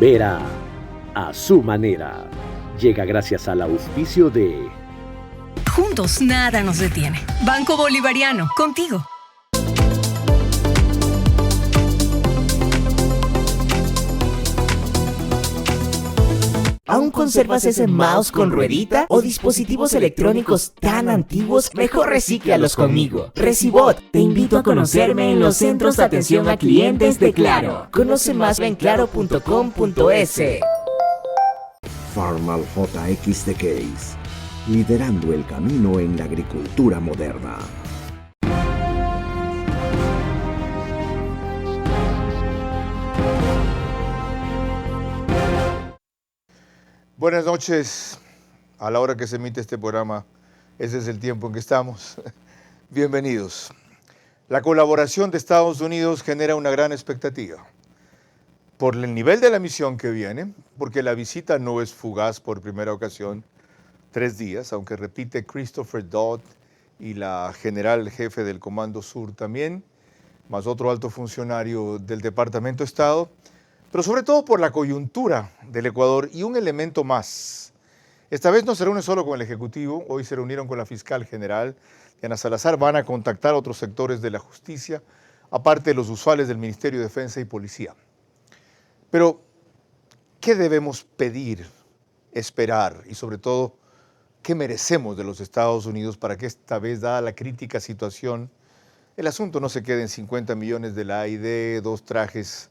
Vera a su manera. Llega gracias al auspicio de... Juntos nada nos detiene. Banco Bolivariano, contigo. ¿Aún conservas ese mouse con ruedita o dispositivos electrónicos tan antiguos? Mejor recíclalos conmigo. Recibot, te invito a conocerme en los centros de atención a clientes de Claro. Conoce más en claro.com.es. Farmal JX The Case, liderando el camino en la agricultura moderna. Buenas noches. A la hora que se emite este programa, ese es el tiempo en que estamos. Bienvenidos. La colaboración de Estados Unidos genera una gran expectativa por el nivel de la misión que viene, porque la visita no es fugaz por primera ocasión, 3 días, aunque repite Christopher Dodd y la general jefe del Comando Sur también, más otro alto funcionario del Departamento de Estado, pero sobre todo por la coyuntura del Ecuador y un elemento más. Esta vez no se reúne solo con el Ejecutivo, hoy se reunieron con la Fiscal General, Diana Salazar, van a contactar a otros sectores de la justicia, aparte de los usuales del Ministerio de Defensa y Policía. Pero, ¿qué debemos pedir, esperar y sobre todo, qué merecemos de los Estados Unidos para que esta vez, dada la crítica situación, el asunto no se quede en 50 millones de la AID, 2 trajes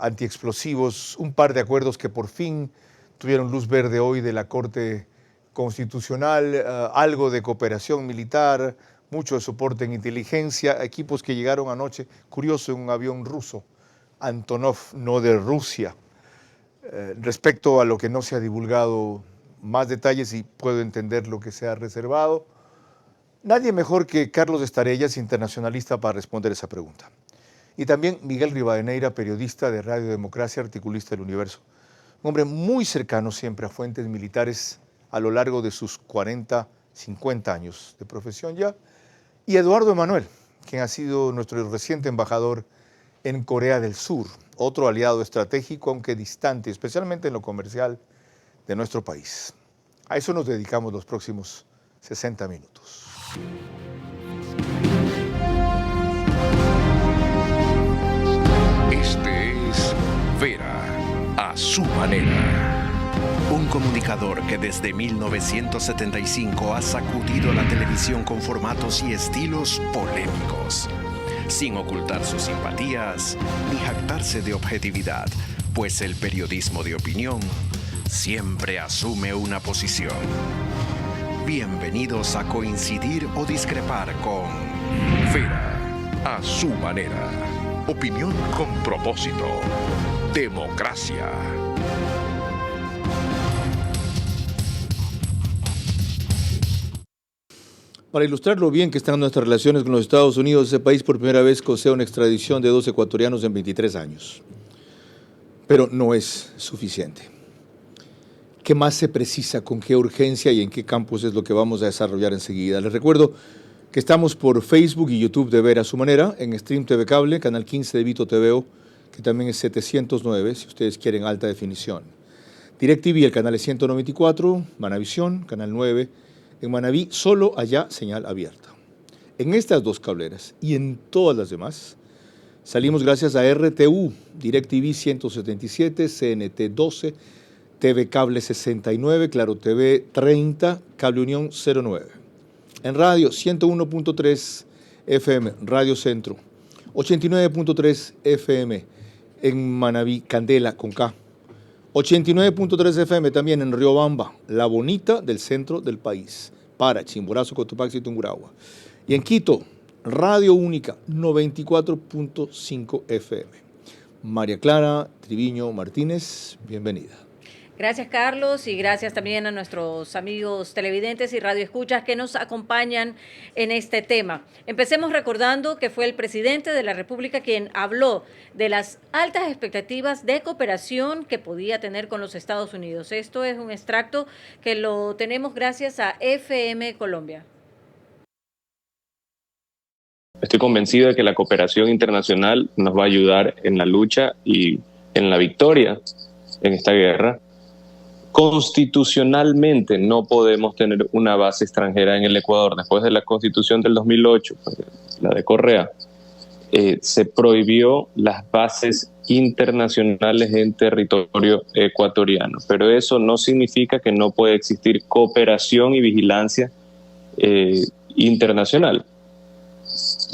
antiexplosivos, un par de acuerdos que por fin tuvieron luz verde hoy de la Corte Constitucional, algo de cooperación militar, mucho de soporte en inteligencia, equipos que llegaron anoche, curioso, en un avión ruso, Antonov, no de Rusia. Respecto a lo que no se ha divulgado más detalles y puedo entender lo que se ha reservado, nadie mejor que Carlos Estarellas, internacionalista, para responder esa pregunta. Y también Miguel Rivadeneira, periodista de Radio Democracia, articulista del Universo. Un hombre muy cercano siempre a fuentes militares a lo largo de sus 40, 50 años de profesión ya. Y Eduardo Emanuel, quien ha sido nuestro reciente embajador en Corea del Sur, otro aliado estratégico, aunque distante, especialmente en lo comercial, de nuestro país. A eso nos dedicamos los próximos 60 minutos. Este es Vera a su manera. Un comunicador que desde 1975 ha sacudido la televisión con formatos y estilos polémicos, sin ocultar sus simpatías ni jactarse de objetividad, pues el periodismo de opinión siempre asume una posición. Bienvenidos a coincidir o discrepar con Vera a su manera. Opinión con propósito. Democracia. Para ilustrar lo bien que están nuestras relaciones con los Estados Unidos, ese país por primera vez cosea una extradición de 2 ecuatorianos en 23 años. Pero no es suficiente. ¿Qué más se precisa, con qué urgencia y en qué campos es lo que vamos a desarrollar enseguida? Les recuerdo que estamos por Facebook y YouTube de Vera a su manera, en Stream TV Cable, canal 15 de Vito TVO, que también es 709, si ustedes quieren alta definición. DirecTV, el canal es 194, Manavisión, canal 9, en Manaví, solo allá señal abierta. En estas 2 cableras y en todas las demás, salimos gracias a RTU, DirecTV 177, CNT 12, TV Cable 69, Claro TV 30, Cable Unión 09. En radio 101.3 FM, Radio Centro, 89.3 FM en Manaví, Candela con K, 89.3 FM también en Riobamba, la bonita del centro del país, para Chimborazo, Cotopaxi y Tungurahua. Y en Quito, Radio Única, 94.5 FM. María Clara Triviño Martínez, bienvenida. Gracias, Carlos, y gracias también a nuestros amigos televidentes y radioescuchas que nos acompañan en este tema. Empecemos recordando que fue el presidente de la República quien habló de las altas expectativas de cooperación que podía tener con los Estados Unidos. Esto es un extracto que lo tenemos gracias a FM Colombia. Estoy convencido de que la cooperación internacional nos va a ayudar en la lucha y en la victoria en esta guerra. Constitucionalmente no podemos tener una base extranjera en el Ecuador. Después de la Constitución del 2008, la de Correa, se prohibió las bases internacionales en territorio ecuatoriano. Pero eso no significa que no puede existir cooperación y vigilancia internacional.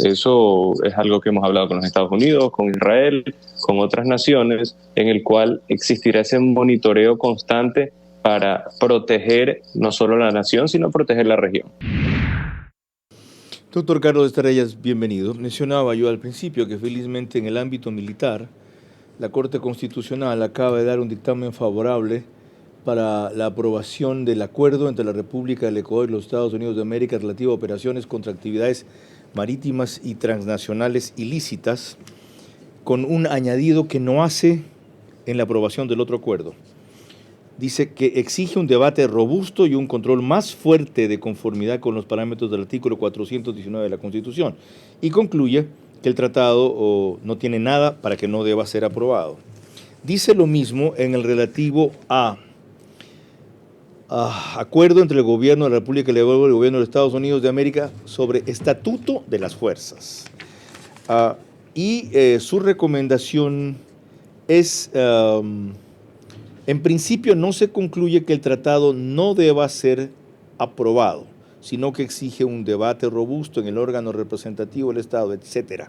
Eso es algo que hemos hablado con los Estados Unidos, con Israel, con otras naciones, en el cual existirá ese monitoreo constante para proteger no solo la nación, sino proteger la región. Doctor Carlos Estrellas, bienvenido. Mencionaba yo al principio que felizmente en el ámbito militar, la Corte Constitucional acaba de dar un dictamen favorable para la aprobación del acuerdo entre la República del Ecuador y los Estados Unidos de América relativo a operaciones contra actividades marítimas y transnacionales ilícitas, con un añadido que no hace en la aprobación del otro acuerdo. Dice que exige un debate robusto y un control más fuerte de conformidad con los parámetros del artículo 419 de la Constitución, y concluye que el tratado no tiene nada para que no deba ser aprobado. Dice lo mismo en el relativo a acuerdo entre el gobierno de la República del Ecuador y el gobierno de los Estados Unidos de América sobre estatuto de las fuerzas. Su recomendación es, en principio no se concluye que el tratado no deba ser aprobado, sino que exige un debate robusto en el órgano representativo del Estado, etc.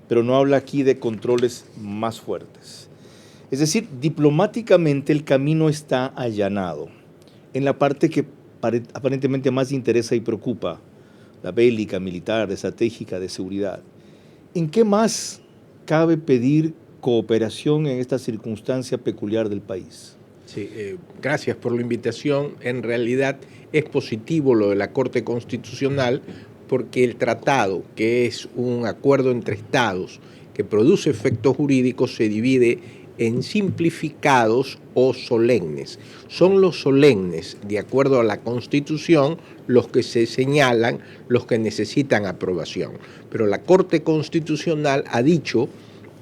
Pero no habla aquí de controles más fuertes. Es decir, diplomáticamente el camino está allanado. En la parte que aparentemente más interesa y preocupa, la bélica, militar, estratégica, de seguridad. ¿En qué más cabe pedir cooperación en esta circunstancia peculiar del país? Sí, gracias por la invitación. En realidad es positivo lo de la Corte Constitucional porque el tratado, que es un acuerdo entre estados que produce efectos jurídicos, se divide en simplificados o solemnes. Son los solemnes, de acuerdo a la Constitución, los que se señalan, los que necesitan aprobación. Pero la Corte Constitucional ha dicho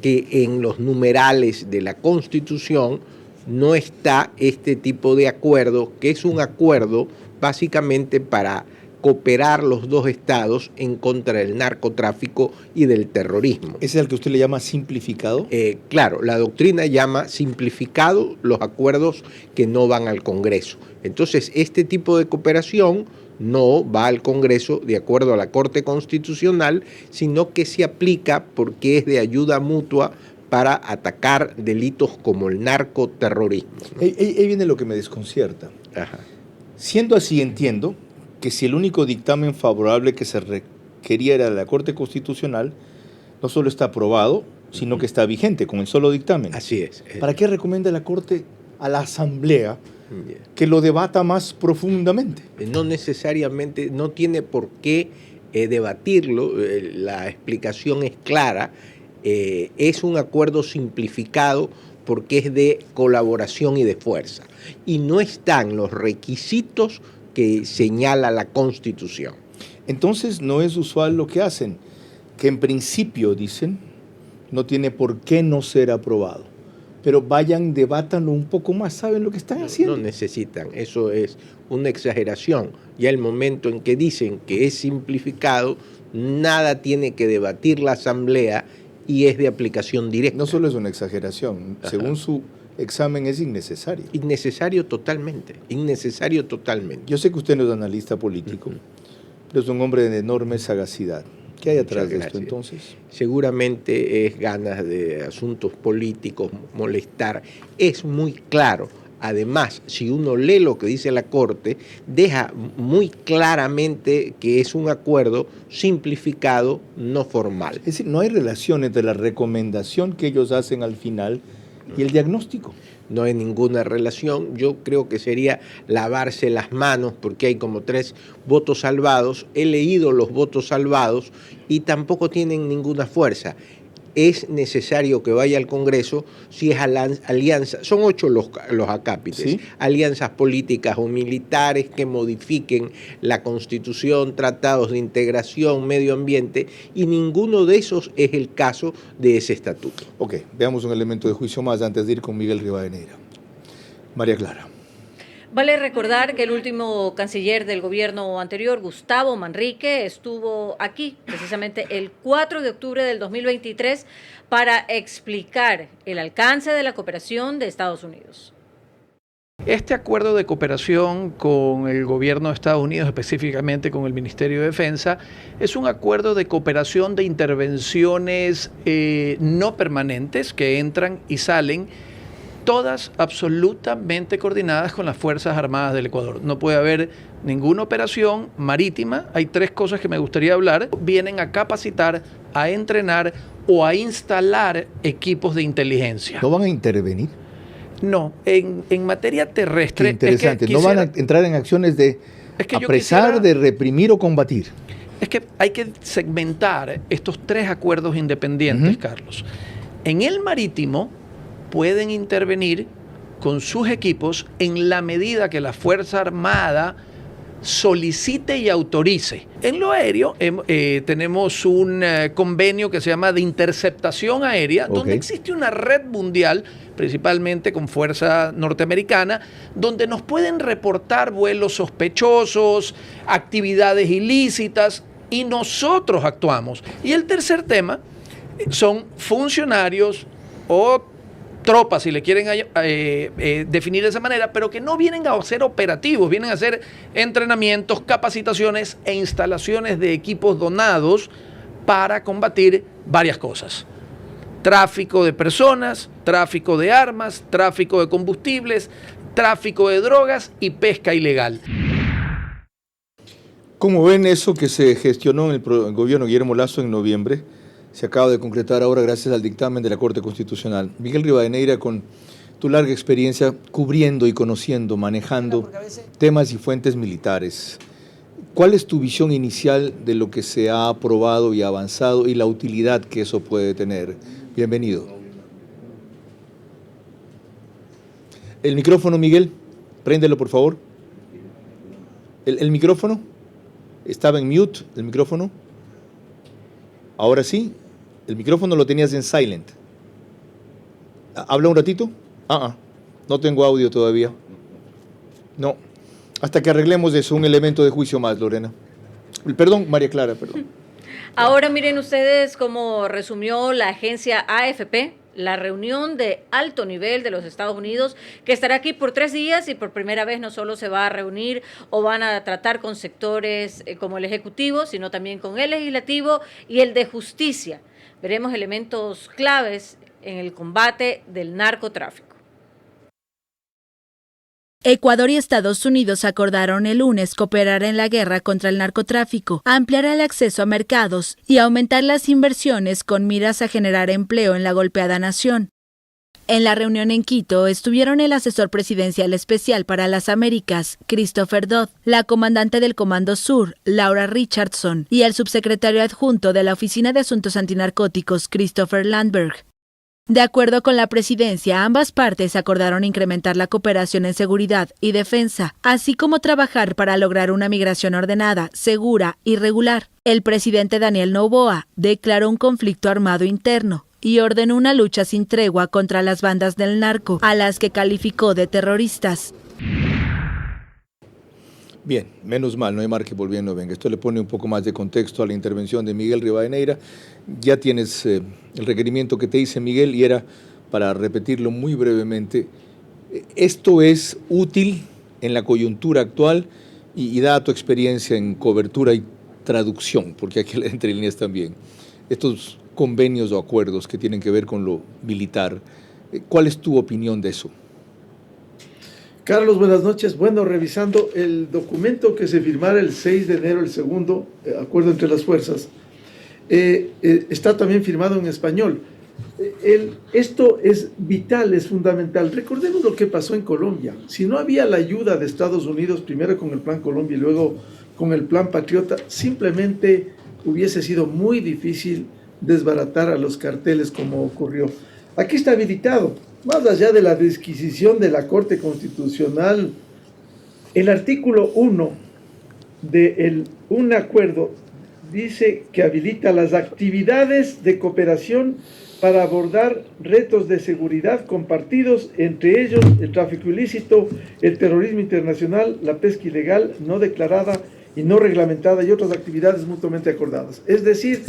que en los numerales de la Constitución no está este tipo de acuerdo, que es un acuerdo básicamente para cooperar los dos estados en contra del narcotráfico y del terrorismo. ¿Ese es el que usted le llama simplificado? Claro, la doctrina llama simplificado los acuerdos que no van al Congreso. Entonces, este tipo de cooperación no va al Congreso de acuerdo a la Corte Constitucional, sino que se aplica porque es de ayuda mutua para atacar delitos como el narcoterrorismo, ¿no? Ahí viene lo que me desconcierta. Ajá. Siendo así, entiendo que si el único dictamen favorable que se requería era de la Corte Constitucional, no solo está aprobado, sino que está vigente con el solo dictamen. Así es. ¿Para qué recomienda la Corte a la Asamblea que lo debata más profundamente? No necesariamente, no tiene por qué debatirlo, la explicación es clara, es un acuerdo simplificado porque es de colaboración y de fuerza, y no están los requisitos que señala la Constitución. Entonces no es usual lo que hacen, que en principio, dicen, no tiene por qué no ser aprobado, pero vayan, debátanlo un poco más, saben lo que están haciendo. No necesitan, eso es una exageración. Ya el momento en que dicen que es simplificado, nada tiene que debatir la Asamblea y es de aplicación directa. No solo es una exageración, según su examen es innecesario. Innecesario totalmente, innecesario totalmente. Yo sé que usted no es analista político, pero es un hombre de enorme sagacidad. ¿Qué hay atrás de esto entonces? Seguramente es ganas de asuntos políticos, molestar. Es muy claro. Además, si uno lee lo que dice la Corte, deja muy claramente que es un acuerdo simplificado, no formal. Es decir, no hay relación entre la recomendación que ellos hacen al final y el diagnóstico. No hay ninguna relación. Yo creo que sería lavarse las manos porque hay como 3 votos salvados. He leído los votos salvados y tampoco tienen ninguna fuerza. Es necesario que vaya al Congreso si es alianza, son 8 los acápites, ¿sí? Alianzas políticas o militares que modifiquen la Constitución, tratados de integración, medio ambiente, y ninguno de esos es el caso de ese estatuto. Ok, veamos un elemento de juicio más antes de ir con Miguel Rivadeneira. María Clara. Vale recordar que el último canciller del gobierno anterior, Gustavo Manrique, estuvo aquí precisamente el 4 de octubre del 2023 para explicar el alcance de la cooperación de Estados Unidos. Este acuerdo de cooperación con el gobierno de Estados Unidos, específicamente con el Ministerio de Defensa, es un acuerdo de cooperación de intervenciones no permanentes que entran y salen, todas absolutamente coordinadas con las Fuerzas Armadas del Ecuador. No puede haber ninguna operación marítima. Hay 3 cosas que me gustaría hablar. Vienen a capacitar, a entrenar o a instalar equipos de inteligencia. ¿No van a intervenir? No, en materia terrestre... Qué interesante, no van a entrar en acciones de apresar, de reprimir o combatir. Es que hay que segmentar estos 3 acuerdos independientes, Carlos. En el marítimo pueden intervenir con sus equipos en la medida que la Fuerza Armada solicite y autorice. En lo aéreo tenemos un convenio que se llama de interceptación aérea, donde existe una red mundial, principalmente con fuerza norteamericana, donde nos pueden reportar vuelos sospechosos, actividades ilícitas, y nosotros actuamos. Y el tercer tema son funcionarios o tropas, si le quieren definir de esa manera, pero que no vienen a ser operativos, vienen a hacer entrenamientos, capacitaciones e instalaciones de equipos donados para combatir varias cosas. Tráfico de personas, tráfico de armas, tráfico de combustibles, tráfico de drogas y pesca ilegal. ¿Cómo ven eso que se gestionó en el gobierno Guillermo Lasso en noviembre? Se acaba de concretar ahora gracias al dictamen de la Corte Constitucional. Miguel Rivadeneira, con tu larga experiencia cubriendo y conociendo, manejando temas y fuentes militares, ¿cuál es tu visión inicial de lo que se ha aprobado y avanzado y la utilidad que eso puede tener? Bienvenido. El micrófono, Miguel, préndelo por favor. ¿El micrófono? ¿Estaba en mute el micrófono? Ahora sí, el micrófono lo tenías en silent. ¿Habla un ratito? No tengo audio todavía. No. Hasta que arreglemos eso, un elemento de juicio más, Lorena. Perdón, María Clara, perdón. Ahora miren ustedes cómo resumió la agencia AFP la reunión de alto nivel de los Estados Unidos, que estará aquí por 3 días y por primera vez no solo se va a reunir o van a tratar con sectores como el Ejecutivo, sino también con el Legislativo y el de Justicia. Veremos elementos claves en el combate del narcotráfico. Ecuador y Estados Unidos acordaron el lunes cooperar en la guerra contra el narcotráfico, ampliar el acceso a mercados y aumentar las inversiones con miras a generar empleo en la golpeada nación. En la reunión en Quito estuvieron el asesor presidencial especial para las Américas, Christopher Dodd, la comandante del Comando Sur, Laura Richardson, y el subsecretario adjunto de la Oficina de Asuntos Antinarcóticos, Christopher Landberg. De acuerdo con la presidencia, ambas partes acordaron incrementar la cooperación en seguridad y defensa, así como trabajar para lograr una migración ordenada, segura y regular. El presidente Daniel Noboa declaró un conflicto armado interno y ordenó una lucha sin tregua contra las bandas del narco, a las que calificó de terroristas. Bien, menos mal, no hay mar que volviendo venga. Esto le pone un poco más de contexto a la intervención de Miguel Rivadeneira. Ya tienes el requerimiento que te hice, Miguel, y era para repetirlo muy brevemente. Esto es útil en la coyuntura actual y da tu experiencia en cobertura y traducción, porque aquí entre líneas también. Estos convenios o acuerdos que tienen que ver con lo militar, ¿cuál es tu opinión de eso? Carlos, buenas noches. Bueno, revisando el documento que se firmara el 6 de enero, el segundo acuerdo entre las fuerzas, está también firmado en español. Esto es vital, es fundamental. Recordemos lo que pasó en Colombia. Si no había la ayuda de Estados Unidos, primero con el Plan Colombia y luego con el Plan Patriota, simplemente hubiese sido muy difícil desbaratar a los carteles como ocurrió. Aquí está habilitado. Más allá de la disquisición de la Corte Constitucional, el artículo 1 de un acuerdo dice que habilita las actividades de cooperación para abordar retos de seguridad compartidos, entre ellos el tráfico ilícito, el terrorismo internacional, la pesca ilegal, no declarada y no reglamentada y otras actividades mutuamente acordadas. Es decir,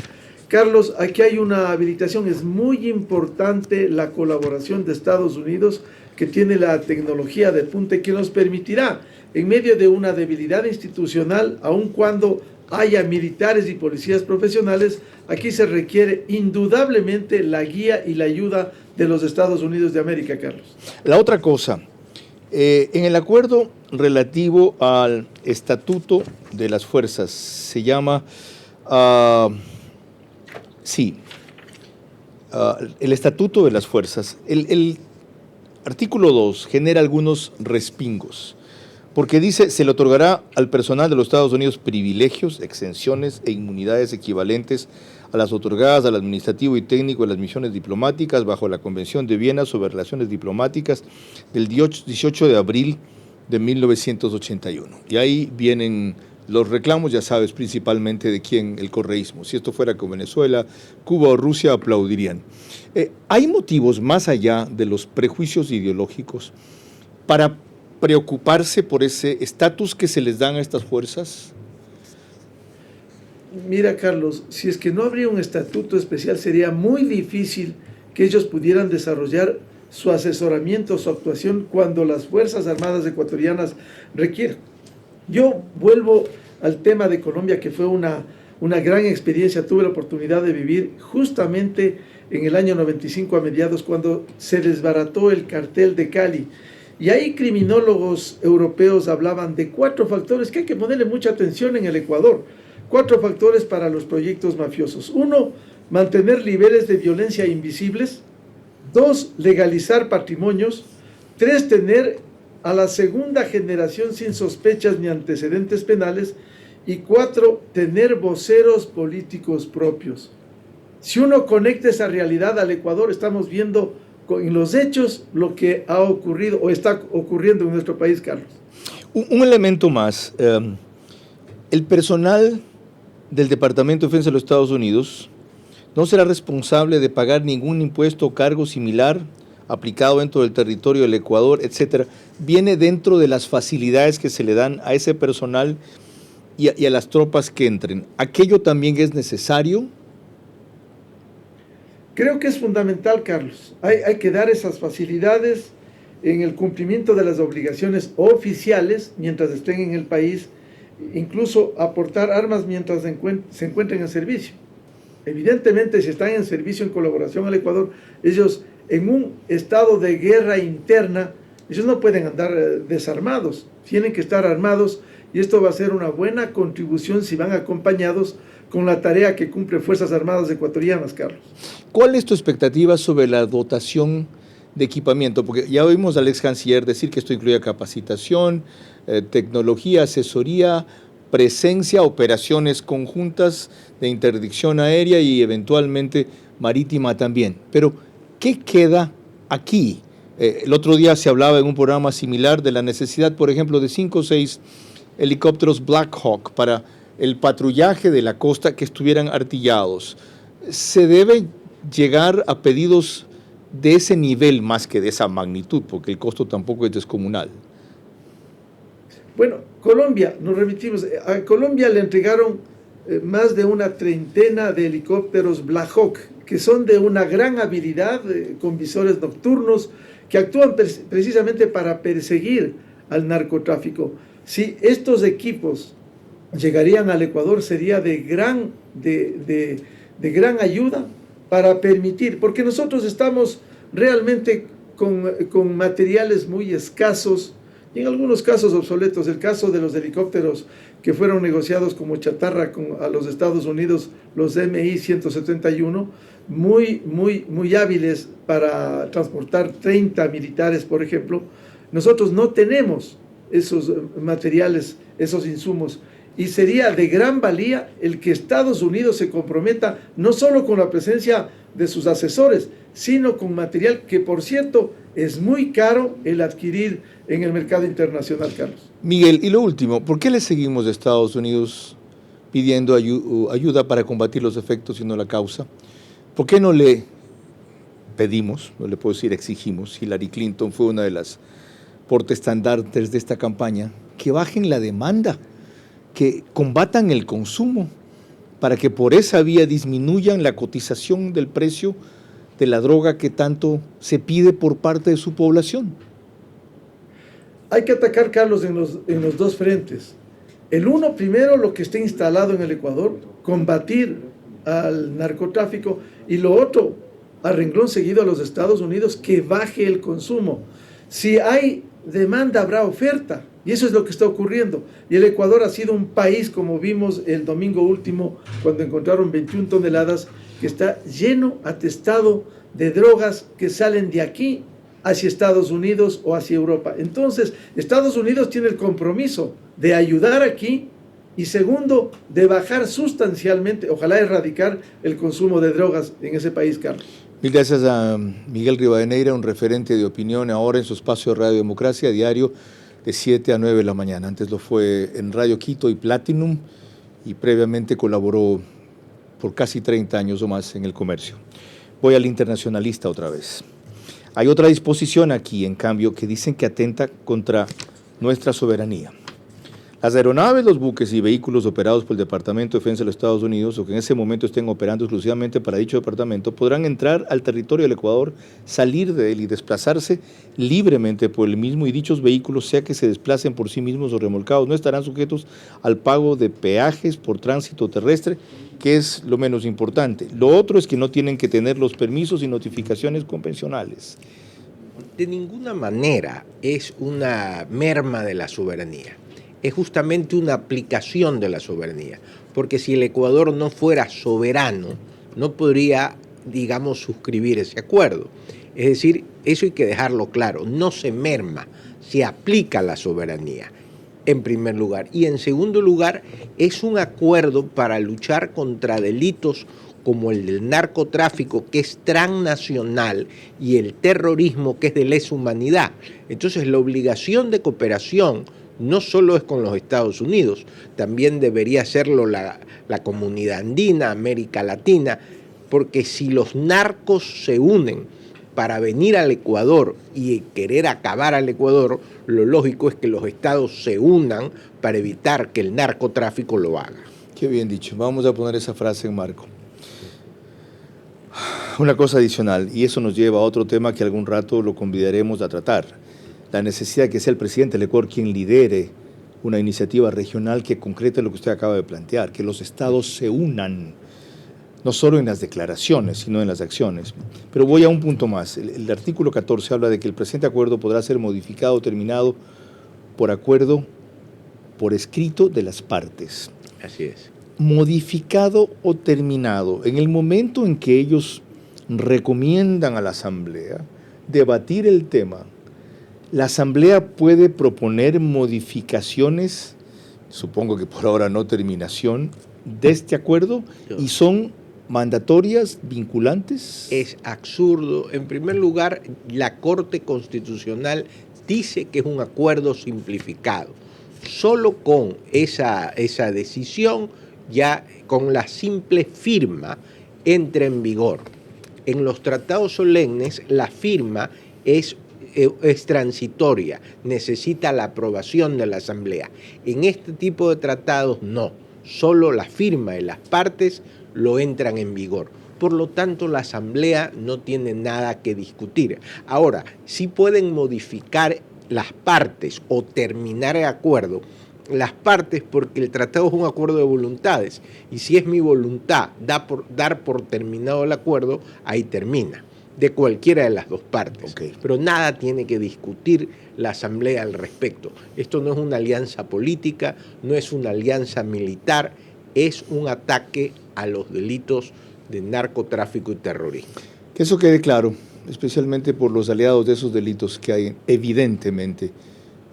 Carlos, aquí hay una habilitación. Es muy importante la colaboración de Estados Unidos, que tiene la tecnología de punta y que nos permitirá, en medio de una debilidad institucional, aun cuando haya militares y policías profesionales, aquí se requiere indudablemente la guía y la ayuda de los Estados Unidos de América, Carlos. La otra cosa, en el acuerdo relativo al Estatuto de las Fuerzas, se llama, el Estatuto de las Fuerzas, el artículo 2 genera algunos respingos, porque dice, se le otorgará al personal de los Estados Unidos privilegios, exenciones e inmunidades equivalentes a las otorgadas al administrativo y técnico de las misiones diplomáticas bajo la Convención de Viena sobre Relaciones Diplomáticas del 18 de abril de 1981. Y ahí vienen los reclamos, ya sabes, principalmente de quién, el correísmo. Si esto fuera con Venezuela, Cuba o Rusia aplaudirían. ¿Hay motivos más allá de los prejuicios ideológicos para preocuparse por ese estatus que se les dan a estas fuerzas? Mira, Carlos, si es que no habría un estatuto especial, sería muy difícil que ellos pudieran desarrollar su asesoramiento, su actuación cuando las Fuerzas Armadas ecuatorianas requieren. Yo vuelvo al tema de Colombia, que fue una gran experiencia. Tuve la oportunidad de vivir justamente en el año 95 a mediados, cuando se desbarató el cartel de Cali. Y ahí criminólogos europeos hablaban de 4 factores que hay que ponerle mucha atención en el Ecuador. 4 factores para los proyectos mafiosos. 1, mantener niveles de violencia invisibles. 2, legalizar patrimonios. 3, tener a la segunda generación sin sospechas ni antecedentes penales. Y 4, tener voceros políticos propios. Si uno conecta esa realidad al Ecuador, estamos viendo en los hechos lo que ha ocurrido o está ocurriendo en nuestro país, Carlos. Un elemento más. El personal del Departamento de Defensa de los Estados Unidos no será responsable de pagar ningún impuesto o cargo similar aplicado dentro del territorio del Ecuador, etcétera. Viene dentro de las facilidades que se le dan a ese personal y a las tropas que entren. ¿Aquello también es necesario? Creo que es fundamental, Carlos. Hay que dar esas facilidades en el cumplimiento de las obligaciones oficiales mientras estén en el país, incluso aportar armas mientras se encuentren en servicio. Evidentemente, si están en servicio en colaboración al Ecuador, ellos en un estado de guerra interna, ellos no pueden andar desarmados, tienen que estar armados, y esto va a ser una buena contribución si van acompañados con la tarea que cumple Fuerzas Armadas ecuatorianas, Carlos. ¿Cuál es tu expectativa sobre la dotación de equipamiento? Porque ya oímos al ex canciller decir que esto incluye capacitación, tecnología, asesoría, presencia, operaciones conjuntas de interdicción aérea y eventualmente marítima también. Pero, ¿qué queda aquí? El otro día se hablaba en un programa similar de la necesidad, por ejemplo, de 5 o 6 helicópteros Black Hawk para el patrullaje de la costa que estuvieran artillados. ¿Se debe llegar a pedidos de ese nivel más que de esa magnitud? Porque el costo tampoco es descomunal. Bueno, Colombia, nos remitimos, a Colombia le entregaron más de una treintena de helicópteros Black Hawk, que son de una gran habilidad, con visores nocturnos, que actúan precisamente para perseguir al narcotráfico. Si estos equipos llegarían al Ecuador, sería de gran ayuda para permitir, porque nosotros estamos realmente con materiales muy escasos y en algunos casos obsoletos. El caso de los helicópteros que fueron negociados como chatarra a los Estados Unidos, los MI-171, muy hábiles para transportar 30 militares, por ejemplo. Nosotros no tenemos esos materiales, esos insumos, y sería de gran valía el que Estados Unidos se comprometa no solo con la presencia de sus asesores, sino con material que, por cierto, es muy caro el adquirir en el mercado internacional, Carlos. Miguel, y lo último, ¿por qué le seguimos a Estados Unidos pidiendo ayuda para combatir los efectos y no la causa? ¿Por qué no le pedimos, no le puedo decir exigimos, Hillary Clinton fue una de las portaestandartes de esta campaña, que bajen la demanda, que combatan el consumo, para que por esa vía disminuyan la cotización del precio de la droga que tanto se pide por parte de su población. Hay que atacar, Carlos, en los dos frentes. El uno, primero, lo que está instalado en el Ecuador, combatir al narcotráfico, y lo otro, a renglón seguido a los Estados Unidos, que baje el consumo. Si hay demanda, habrá oferta, y eso es lo que está ocurriendo. Y el Ecuador ha sido un país, como vimos el domingo último, cuando encontraron 21 toneladas, que está lleno, atestado de drogas que salen de aquí hacia Estados Unidos o hacia Europa. Entonces, Estados Unidos tiene el compromiso de ayudar aquí, y segundo, de bajar sustancialmente, ojalá erradicar el consumo de drogas en ese país, Carlos. Mil gracias a Miguel Rivadeneira, un referente de opinión ahora en su espacio de Radio Democracia, diario de 7 a 9 de la mañana. Antes lo fue en Radio Quito y Platinum, y previamente colaboró por casi 30 años o más en El Comercio. Voy al Internacionalista otra vez. Hay otra disposición aquí, en cambio, que dicen que atenta contra nuestra soberanía. Las aeronaves, los buques y vehículos operados por el Departamento de Defensa de los Estados Unidos, o que en ese momento estén operando exclusivamente para dicho departamento, podrán entrar al territorio del Ecuador, salir de él y desplazarse libremente por el mismo, y dichos vehículos, sea que se desplacen por sí mismos o remolcados, no estarán sujetos al pago de peajes por tránsito terrestre, que es lo menos importante. Lo otro es que no tienen que tener los permisos y notificaciones convencionales. De ninguna manera es una merma de la soberanía. Es justamente una aplicación de la soberanía, porque si el Ecuador no fuera soberano, no podría, digamos, suscribir ese acuerdo. Es decir, eso hay que dejarlo claro, no se merma, se aplica la soberanía, en primer lugar. Y en segundo lugar, es un acuerdo para luchar contra delitos como el del narcotráfico, que es transnacional, y el terrorismo, que es de lesa humanidad. Entonces, la obligación de cooperación no solo es con los Estados Unidos, también debería serlo la comunidad andina, América Latina, porque si los narcos se unen para venir al Ecuador y querer acabar al Ecuador, lo lógico es que los estados se unan para evitar que el narcotráfico lo haga. Qué bien dicho. Vamos a poner esa frase en marco. Una cosa adicional, y eso nos lleva a otro tema que algún rato lo convidaremos a tratar. La necesidad de que sea el presidente del Ecuador quien lidere una iniciativa regional que concrete lo que usted acaba de plantear, que los estados se unan, no solo en las declaraciones, sino en las acciones. Pero voy a un punto más. El artículo 14 habla de que el presente acuerdo podrá ser modificado o terminado por acuerdo por escrito de las partes. Así es. Modificado o terminado. En el momento en que ellos recomiendan a la Asamblea debatir el tema, la Asamblea puede proponer modificaciones, supongo que por ahora no terminación, de este acuerdo, y son mandatorias, vinculantes. Es absurdo. En primer lugar, la Corte Constitucional dice que es un acuerdo simplificado. Solo con esa decisión, ya con la simple firma, entra en vigor. En los tratados solemnes, la firma es transitoria, necesita la aprobación de la Asamblea. En este tipo de tratados no, solo la firma de las partes lo entran en vigor. Por lo tanto, la Asamblea no tiene nada que discutir. Ahora, sí pueden modificar las partes o terminar el acuerdo, las partes, porque el tratado es un acuerdo de voluntades, y si es mi voluntad dar por terminado el acuerdo, ahí termina, de cualquiera de las dos partes. Okay. Pero nada tiene que discutir la Asamblea al respecto. Esto no es una alianza política, no es una alianza militar, es un ataque a los delitos de narcotráfico y terrorismo. Que eso quede claro, especialmente por los aliados de esos delitos que hay evidentemente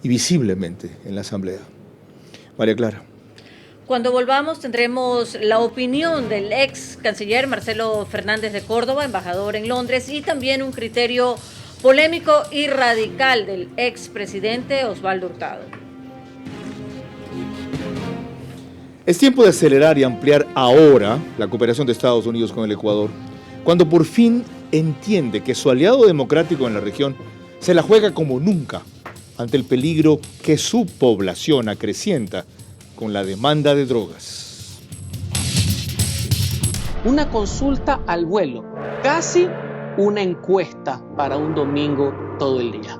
y visiblemente en la Asamblea. María Clara. Cuando volvamos tendremos la opinión del ex canciller Marcelo Fernández de Córdoba, embajador en Londres, y también un criterio polémico y radical del ex presidente Osvaldo Hurtado. Es tiempo de acelerar y ampliar ahora la cooperación de Estados Unidos con el Ecuador, cuando por fin entiende que su aliado democrático en la región se la juega como nunca ante el peligro que su población acrecienta con la demanda de drogas. Una consulta al vuelo, casi una encuesta para un domingo todo el día.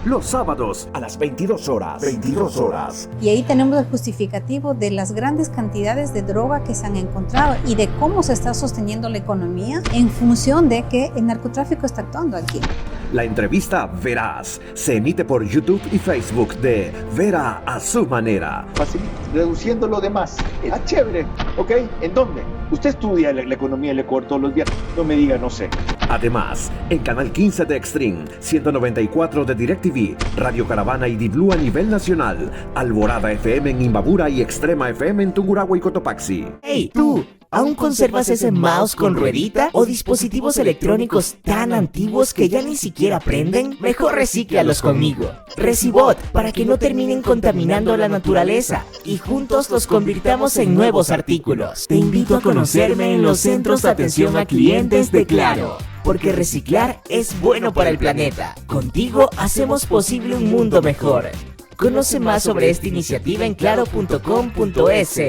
Los sábados a las 22 horas. 22 horas. Y ahí tenemos el justificativo de las grandes cantidades de droga que se han encontrado y de cómo se está sosteniendo la economía en función de que el narcotráfico está actuando aquí. La entrevista Veraz se emite por YouTube y Facebook de Vera a su manera. Facilito, reduciendo lo demás. Chévere, ¿ok? ¿En dónde? Usted estudia la economía del Ecuador todos los días. No me diga, no sé. Además, en Canal 15 de Extreme, 194 de DirecTV, Radio Caravana y Di-Blue a nivel nacional, Alborada FM en Imbabura y Extrema FM en Tungurahua y Cotopaxi. ¡Hey, tú! ¿Aún conservas ese mouse con ruedita? ¿O dispositivos electrónicos tan antiguos que ya ni siquiera prenden? Mejor recíclalos conmigo. Recibot, para que no terminen contaminando la naturaleza y juntos los convirtamos en nuevos artículos. Te invito a conocerme en los centros de atención a clientes de Claro. Porque reciclar es bueno para el planeta. Contigo hacemos posible un mundo mejor. Conoce más sobre esta iniciativa en claro.com.es.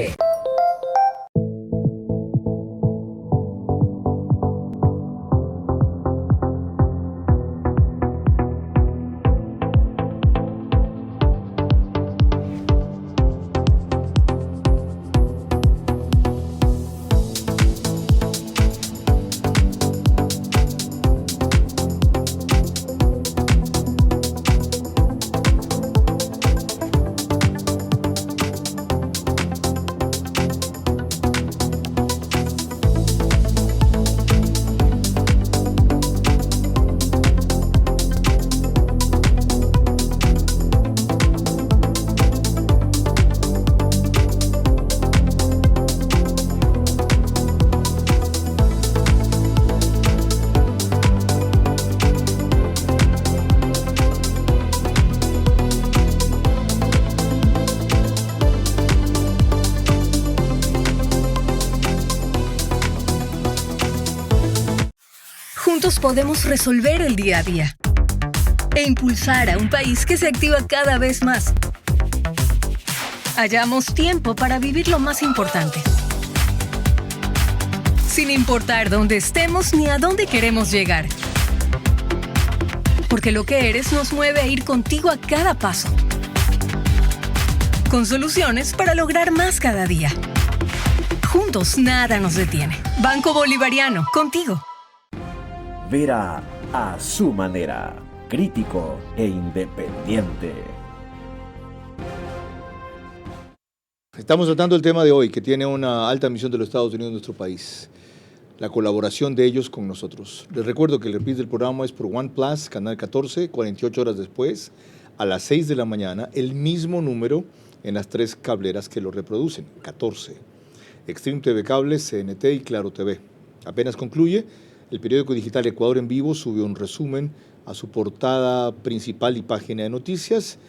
Juntos podemos resolver el día a día e impulsar a un país que se activa cada vez más. Hallamos tiempo para vivir lo más importante, sin importar dónde estemos ni a dónde queremos llegar. Porque lo que eres nos mueve a ir contigo a cada paso, con soluciones para lograr más cada día. Juntos nada nos detiene. Banco Bolivariano, contigo. Vera a su manera, crítico e independiente. Estamos tratando el tema de hoy, que tiene una alta misión de los Estados Unidos en nuestro país. La colaboración de ellos con nosotros. Les recuerdo que el reprise del programa es por OnePlus, canal 14, 48 horas después, a las 6 de la mañana, el mismo número en las 3 cableras que lo reproducen, 14. Extreme TV Cable, CNT y Claro TV. Apenas concluye, el periódico digital Ecuador en Vivo sube un resumen a su portada principal y página de noticias.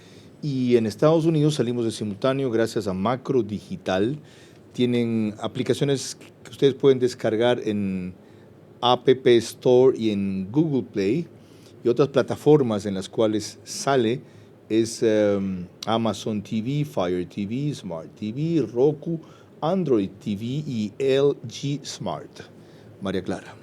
Y en Estados Unidos salimos de simultáneo gracias a Macro Digital. Tienen aplicaciones que ustedes pueden descargar en App Store y en Google Play. Y otras plataformas en las cuales sale es Amazon TV, Fire TV, Smart TV, Roku, Android TV y LG Smart. María Clara.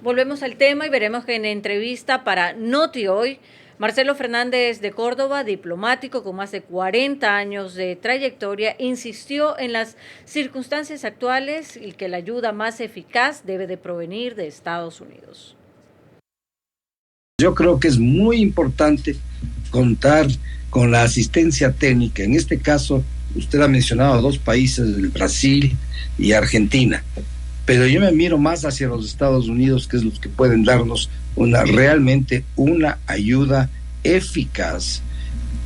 Volvemos al tema y veremos que en entrevista para Noti Hoy, Marcelo Fernández de Córdoba, diplomático con más de 40 años de trayectoria, insistió en las circunstancias actuales y que la ayuda más eficaz debe de provenir de Estados Unidos. Yo creo que es muy importante contar con la asistencia técnica. En este caso, usted ha mencionado 2 países, Brasil y Argentina. Pero yo me miro más hacia los Estados Unidos, que es los que pueden darnos realmente una ayuda eficaz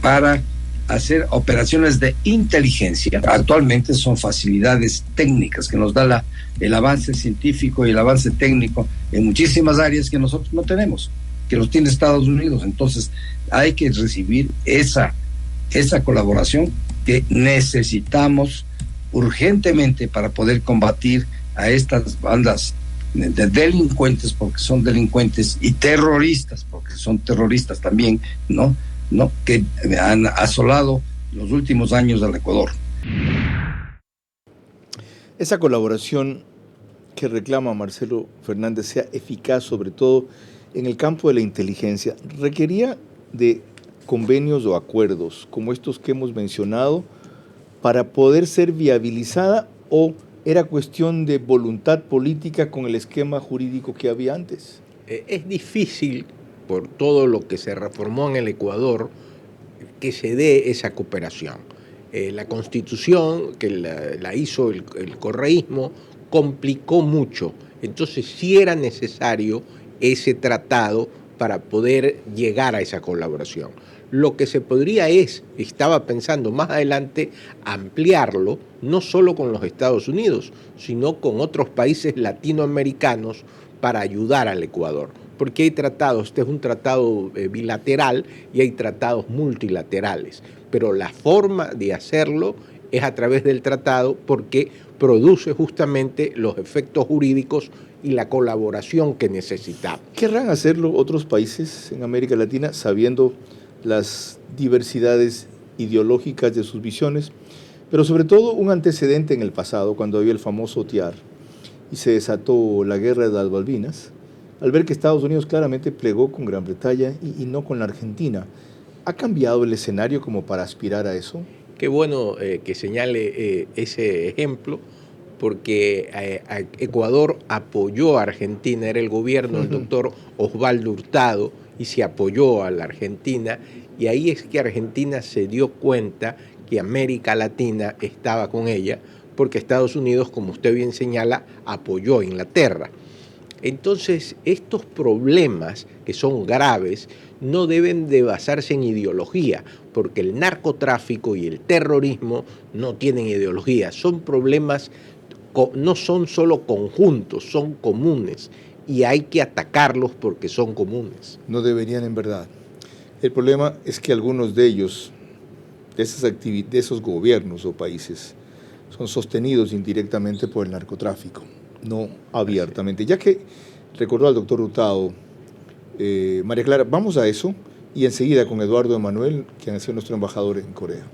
para hacer operaciones de inteligencia. Actualmente son facilidades técnicas que nos da el avance científico y el avance técnico en muchísimas áreas que nosotros no tenemos, que los tiene Estados Unidos. Entonces hay que recibir esa colaboración que necesitamos urgentemente para poder combatir a estas bandas de delincuentes porque son delincuentes y terroristas porque son terroristas también, ¿no? Que han asolado los últimos años del Ecuador. Esa colaboración que reclama Marcelo Fernández sea eficaz, sobre todo en el campo de la inteligencia, requería de convenios o acuerdos como estos que hemos mencionado para poder ser viabilizada, o era cuestión de voluntad política con el esquema jurídico que había antes. Es difícil, por todo lo que se reformó en el Ecuador, que se dé esa cooperación. La constitución que la hizo el correísmo complicó mucho, entonces sí era necesario ese tratado para poder llegar a esa colaboración. Lo que se podría estaba pensando más adelante, ampliarlo, no solo con los Estados Unidos, sino con otros países latinoamericanos para ayudar al Ecuador. Porque hay tratados, este es un tratado bilateral y hay tratados multilaterales, pero la forma de hacerlo es a través del tratado porque produce justamente los efectos jurídicos y la colaboración que necesitamos. ¿Querrán hacerlo otros países en América Latina sabiendo las diversidades ideológicas de sus visiones, pero sobre todo un antecedente en el pasado, cuando había el famoso TIAR y se desató la guerra de las Malvinas, al ver que Estados Unidos claramente plegó con Gran Bretaña y no con la Argentina? ¿Ha cambiado el escenario como para aspirar a eso? Qué bueno que señale ese ejemplo, porque Ecuador apoyó a Argentina, era el gobierno del doctor Osvaldo Hurtado, y se apoyó a la Argentina, y ahí es que Argentina se dio cuenta que América Latina estaba con ella, porque Estados Unidos, como usted bien señala, apoyó a Inglaterra. Entonces, estos problemas que son graves no deben de basarse en ideología, porque el narcotráfico y el terrorismo no tienen ideología, son problemas, no son solo conjuntos, son comunes, y hay que atacarlos porque son comunes. No deberían, en verdad. El problema es que algunos de ellos, de esos gobiernos o países, son sostenidos indirectamente por el narcotráfico, no abiertamente. Ya que recordó al doctor Hurtado, María Clara, vamos a eso y enseguida con Eduardo Emanuel, quien ha sido nuestro embajador en Corea.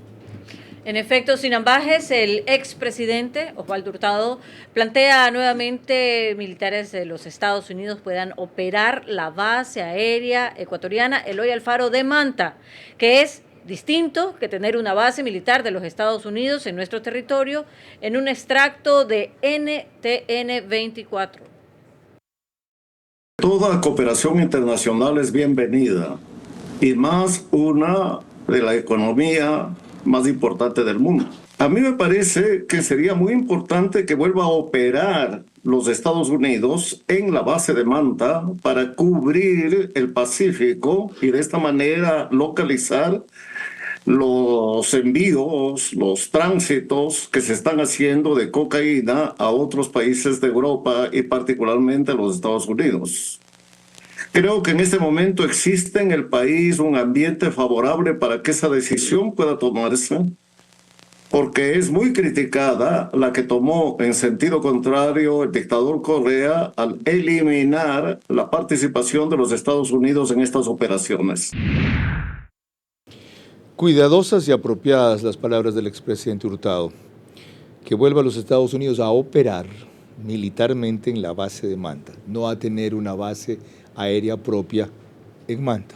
En efecto, sin ambajes, el expresidente Osvaldo Hurtado plantea nuevamente militares de los Estados Unidos puedan operar la base aérea ecuatoriana Eloy Alfaro de Manta, que es distinto que tener una base militar de los Estados Unidos en nuestro territorio, en un extracto de NTN 24. Toda cooperación internacional es bienvenida, y más una de la economía más importante del mundo. A mí me parece que sería muy importante que vuelva a operar los Estados Unidos en la base de Manta para cubrir el Pacífico y de esta manera localizar los envíos, los tránsitos que se están haciendo de cocaína a otros países de Europa y particularmente a los Estados Unidos. Creo que en este momento existe en el país un ambiente favorable para que esa decisión pueda tomarse, porque es muy criticada la que tomó en sentido contrario el dictador Correa al eliminar la participación de los Estados Unidos en estas operaciones. Cuidadosas y apropiadas las palabras del expresidente Hurtado, que vuelva a los Estados Unidos a operar militarmente en la base de Manta, no a tener una base aérea propia en Manta.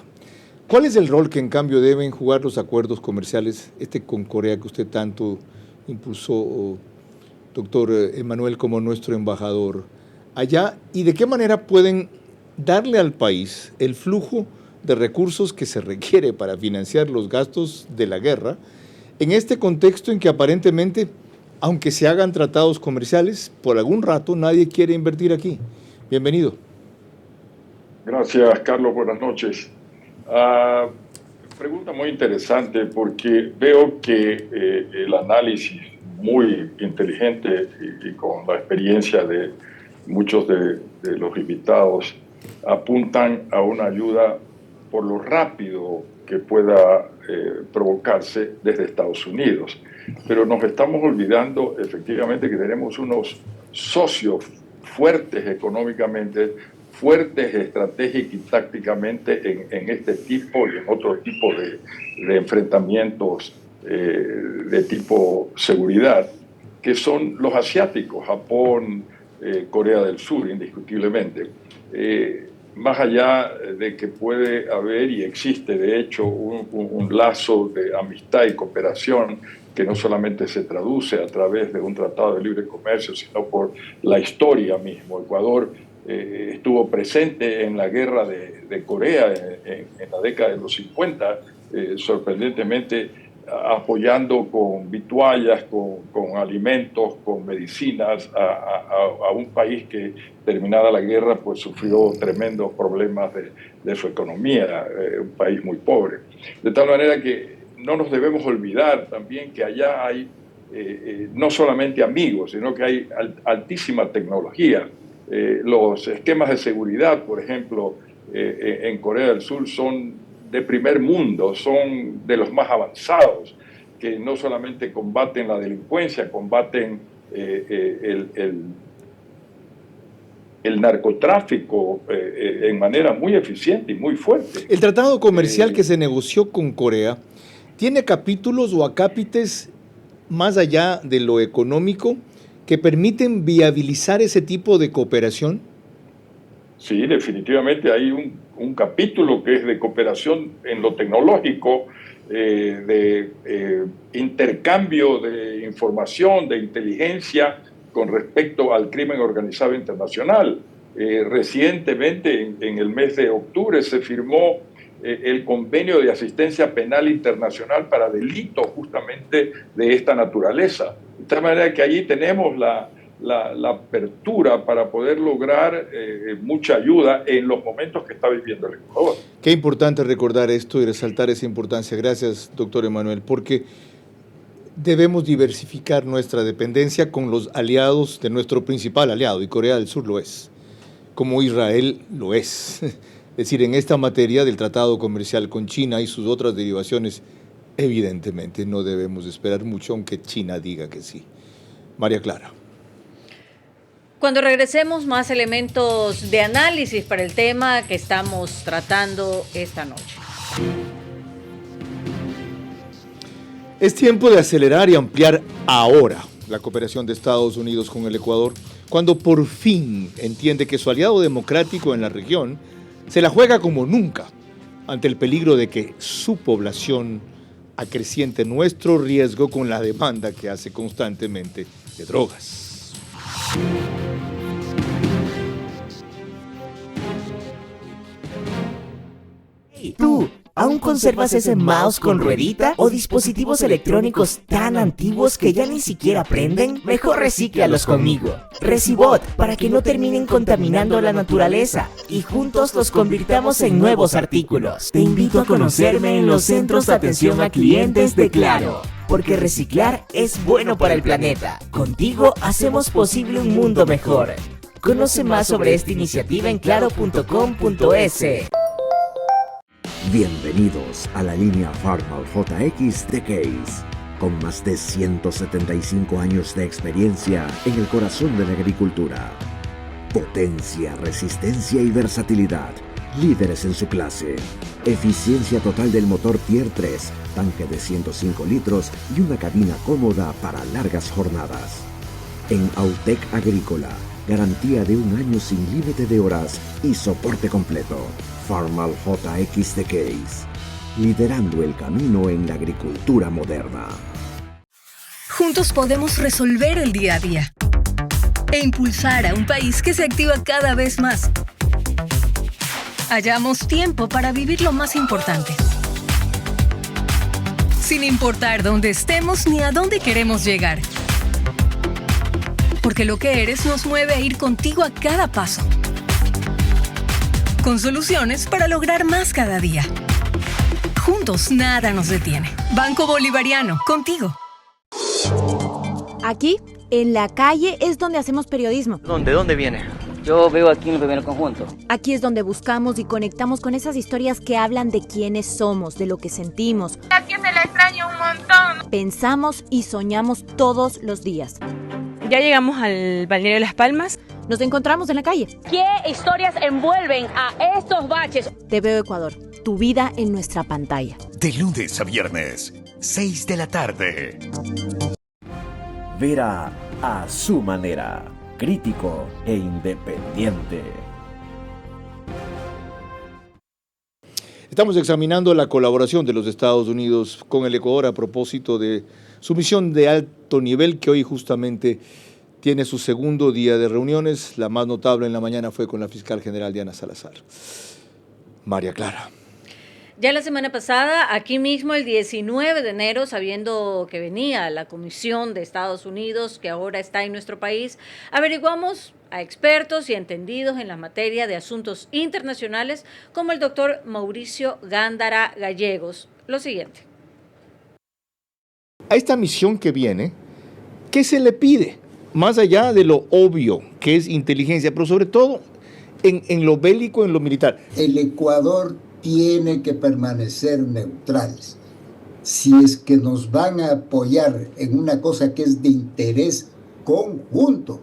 ¿Cuál es el rol que en cambio deben jugar los acuerdos comerciales, con Corea que usted tanto impulsó, doctor Emanuel, como nuestro embajador allá? ¿Y de qué manera pueden darle al país el flujo de recursos que se requiere para financiar los gastos de la guerra en este contexto en que aparentemente, aunque se hagan tratados comerciales, por algún rato nadie quiere invertir aquí? Bienvenido. Gracias, Carlos. Buenas noches. Pregunta muy interesante porque veo que el análisis muy inteligente y con la experiencia de muchos de los invitados apuntan a una ayuda por lo rápido que pueda provocarse desde Estados Unidos. Pero nos estamos olvidando efectivamente que tenemos unos socios fuertes económicamente, fuertes estratégica y tácticamente en este tipo y en otro tipo de enfrentamientos de tipo seguridad, que son los asiáticos, Japón, Corea del Sur, indiscutiblemente. Más allá de que puede haber y existe, de hecho, un lazo de amistad y cooperación que no solamente se traduce a través de un tratado de libre comercio, sino por la historia mismo. Ecuador estuvo presente en la guerra de Corea en la década de los 50, sorprendentemente apoyando con vituallas, con alimentos, con medicinas a un país que, terminada la guerra, pues sufrió tremendos problemas de su economía, un país muy pobre. De tal manera que no nos debemos olvidar también que allá hay no solamente amigos, sino que hay altísima tecnología. Los esquemas de seguridad, por ejemplo, en Corea del Sur son de primer mundo, son de los más avanzados, que no solamente combaten la delincuencia, combaten el narcotráfico en manera muy eficiente y muy fuerte. El tratado comercial que se negoció con Corea tiene capítulos o acápites más allá de lo económico que permiten viabilizar ese tipo de cooperación. Sí, definitivamente hay un capítulo que es de cooperación en lo tecnológico, de intercambio de información, de inteligencia con respecto al crimen organizado internacional. Recientemente, en el mes de octubre, se firmó el convenio de asistencia penal internacional para delitos justamente de esta naturaleza. De tal manera que allí tenemos la apertura para poder lograr mucha ayuda en los momentos que está viviendo el Ecuador. Qué importante recordar esto y resaltar esa importancia. Gracias, doctor Emanuel, porque debemos diversificar nuestra dependencia con los aliados de nuestro principal aliado, y Corea del Sur lo es, como Israel lo es. Es decir, en esta materia del tratado comercial con China y sus otras derivaciones, evidentemente no debemos esperar mucho, aunque China diga que sí. María Clara. Cuando regresemos, más elementos de análisis para el tema que estamos tratando esta noche. Es tiempo de acelerar y ampliar ahora la cooperación de Estados Unidos con el Ecuador, cuando por fin entiende que su aliado democrático en la región se la juega como nunca ante el peligro de que su población acreciente nuestro riesgo con la demanda que hace constantemente de drogas. Hey, tú, ¿aún conservas ese mouse con ruedita o dispositivos electrónicos tan antiguos que ya ni siquiera prenden? Mejor recíclalos conmigo. Recibot, para que no terminen contaminando la naturaleza y juntos los convirtamos en nuevos artículos. Te invito a conocerme en los centros de atención a clientes de Claro, porque reciclar es bueno para el planeta. Contigo hacemos posible un mundo mejor. Conoce más sobre esta iniciativa en claro.com.es. Bienvenidos a la línea Farmal JX de Case, con más de 175 años de experiencia en el corazón de la agricultura. Potencia, resistencia y versatilidad, líderes en su clase. Eficiencia total del motor Tier 3, tanque de 105 litros y una cabina cómoda para largas jornadas. En Autec Agrícola, garantía de 1 año sin límite de horas y soporte completo. Farmal JX de Case, liderando el camino en la agricultura moderna. Juntos podemos resolver el día a día e impulsar a un país que se activa cada vez más. Hallamos tiempo para vivir lo más importante, sin importar dónde estemos ni a dónde queremos llegar. Porque lo que eres nos mueve a ir contigo a cada paso, con soluciones para lograr más cada día. Juntos nada nos detiene. Banco Bolivariano, contigo. Aquí, en la calle, es donde hacemos periodismo. ¿De dónde viene? Yo veo aquí en el primer conjunto. Aquí es donde buscamos y conectamos con esas historias que hablan de quiénes somos, de lo que sentimos. Aquí se la extraño un montón. Pensamos y soñamos todos los días. Ya llegamos al balneario de Las Palmas. Nos encontramos en la calle. ¿Qué historias envuelven a estos baches? Te veo Ecuador, tu vida en nuestra pantalla. De lunes a viernes, 6 de la tarde. Vera a su manera, crítico e independiente. Estamos examinando la colaboración de los Estados Unidos con el Ecuador a propósito de su misión de alto nivel que hoy justamente tiene su segundo día de reuniones. La más notable en la mañana fue con la fiscal general Diana Salazar. María Clara. Ya la semana pasada, aquí mismo el 19 de enero, sabiendo que venía la Comisión de Estados Unidos, que ahora está en nuestro país, averiguamos a expertos y entendidos en la materia de asuntos internacionales, como el doctor Mauricio Gándara Gallegos. Lo siguiente. A esta misión que viene, ¿qué se le pide? Más allá de lo obvio, que es inteligencia, pero sobre todo en lo bélico, en lo militar. El Ecuador tiene que permanecer neutrales. Si es que nos van a apoyar en una cosa que es de interés conjunto,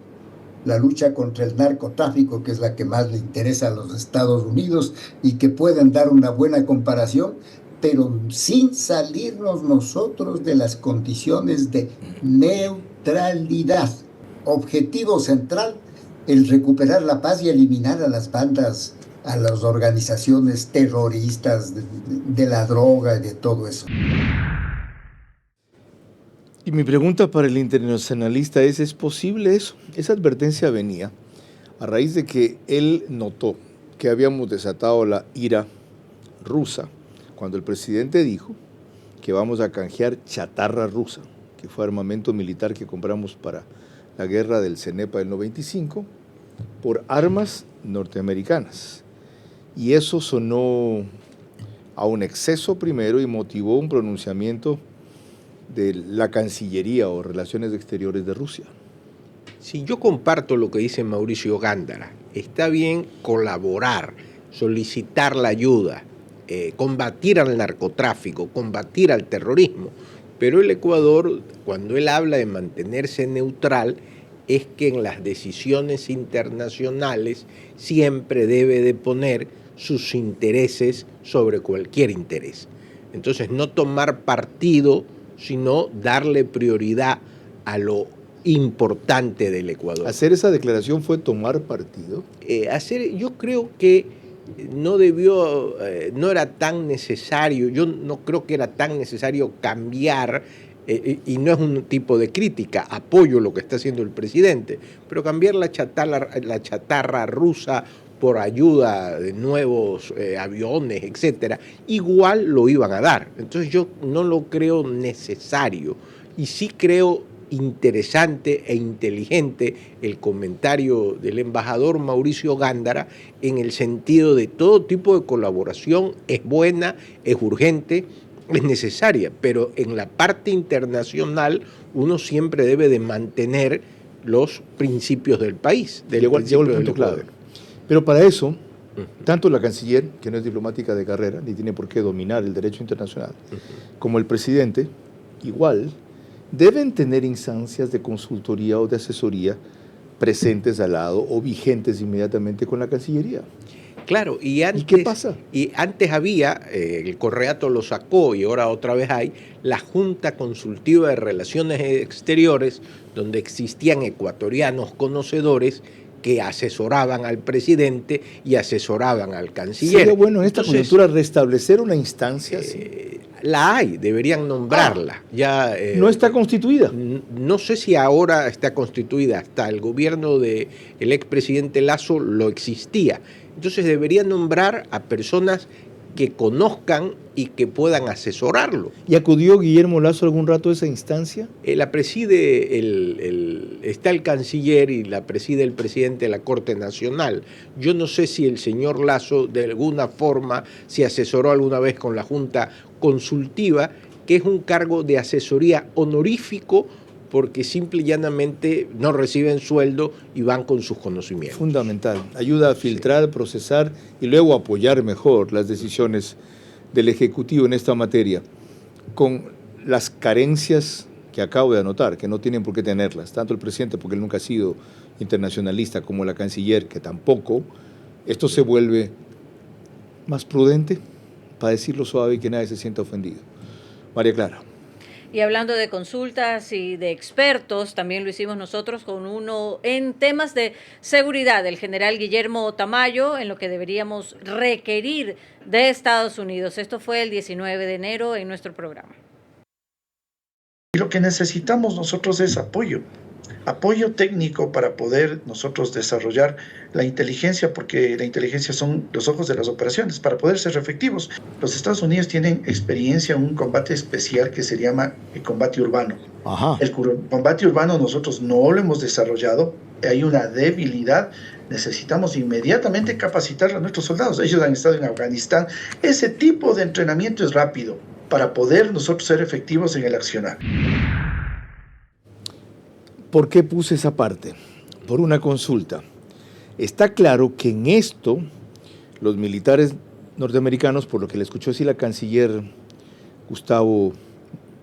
la lucha contra el narcotráfico, que es la que más le interesa a los Estados Unidos y que pueden dar una buena comparación, pero sin salirnos nosotros de las condiciones de neutralidad. Objetivo central, el recuperar la paz y eliminar a las bandas, a las organizaciones terroristas de la droga y de todo eso. Y mi pregunta para el internacionalista ¿es posible eso? Esa advertencia venía a raíz de que él notó que habíamos desatado la ira rusa cuando el presidente dijo que vamos a canjear chatarra rusa, que fue armamento militar que compramos para la guerra del CENEPA del 95, por armas norteamericanas. Y eso sonó a un exceso primero y motivó un pronunciamiento de la Cancillería o Relaciones Exteriores de Rusia. Sí, yo comparto lo que dice Mauricio Gándara. Está bien colaborar, solicitar la ayuda, combatir al narcotráfico, combatir al terrorismo, pero el Ecuador, cuando él habla de mantenerse neutral, es que en las decisiones internacionales siempre debe de poner sus intereses sobre cualquier interés. Entonces, no tomar partido, sino darle prioridad a lo importante del Ecuador. ¿Hacer esa declaración fue tomar partido? Yo creo que no era tan necesario, yo no creo que era tan necesario cambiar, y no es un tipo de crítica, apoyo lo que está haciendo el presidente, pero cambiar la chatarra rusa por ayuda de nuevos aviones, etcétera, igual lo iban a dar. Entonces yo no lo creo necesario y sí creo interesante e inteligente el comentario del embajador Mauricio Gándara en el sentido de todo tipo de colaboración es buena, es urgente, es necesaria, pero en la parte internacional uno siempre debe de mantener los principios del país. Llegó el punto clave. Pero para eso, tanto la canciller, que no es diplomática de carrera, ni tiene por qué dominar el derecho internacional, como el presidente, igual, deben tener instancias de consultoría o de asesoría presentes al lado o vigentes inmediatamente con la Cancillería. Claro, ¿y qué pasa? Y antes había, el Correato lo sacó y ahora otra vez hay, la Junta Consultiva de Relaciones Exteriores, donde existían ecuatorianos conocedores que asesoraban al presidente y asesoraban al canciller. ¿Sería bueno en esta coyuntura restablecer una instancia así? La hay, deberían nombrarla. Ya, ¿no está constituida? No sé si ahora está constituida, hasta el gobierno del expresidente Lasso lo existía. Entonces deberían nombrar a personas que conozcan y que puedan asesorarlo. ¿Y acudió Guillermo Lasso algún rato a esa instancia? La preside, está el canciller y la preside el presidente de la Corte Nacional. Yo no sé si el señor Lasso de alguna forma se asesoró alguna vez con la Junta Consultiva, que es un cargo de asesoría honorífico porque simple y llanamente no reciben sueldo y van con sus conocimientos. Fundamental, ayuda a filtrar, procesar y luego apoyar mejor las decisiones del Ejecutivo en esta materia, con las carencias que acabo de anotar, que no tienen por qué tenerlas, tanto el presidente porque él nunca ha sido internacionalista como la canciller, que tampoco, esto se vuelve más prudente, para decirlo suave y que nadie se sienta ofendido. María Clara. Y hablando de consultas y de expertos, también lo hicimos nosotros con uno en temas de seguridad, el general Guillermo Tamayo, en lo que deberíamos requerir de Estados Unidos. Esto fue el 19 de enero en nuestro programa. Y lo que necesitamos nosotros es apoyo técnico para poder nosotros desarrollar la inteligencia, porque la inteligencia son los ojos de las operaciones, para poder ser efectivos. Los Estados Unidos tienen experiencia en un combate especial que se llama el combate urbano. Ajá. El combate urbano nosotros no lo hemos desarrollado, hay una debilidad, necesitamos inmediatamente capacitar a nuestros soldados. Ellos han estado en Afganistán. Ese tipo de entrenamiento es rápido para poder nosotros ser efectivos en el accionar. ¿Por qué puse esa parte? Por una consulta. Está claro que en esto los militares norteamericanos, por lo que le escuchó decir la canciller Gustavo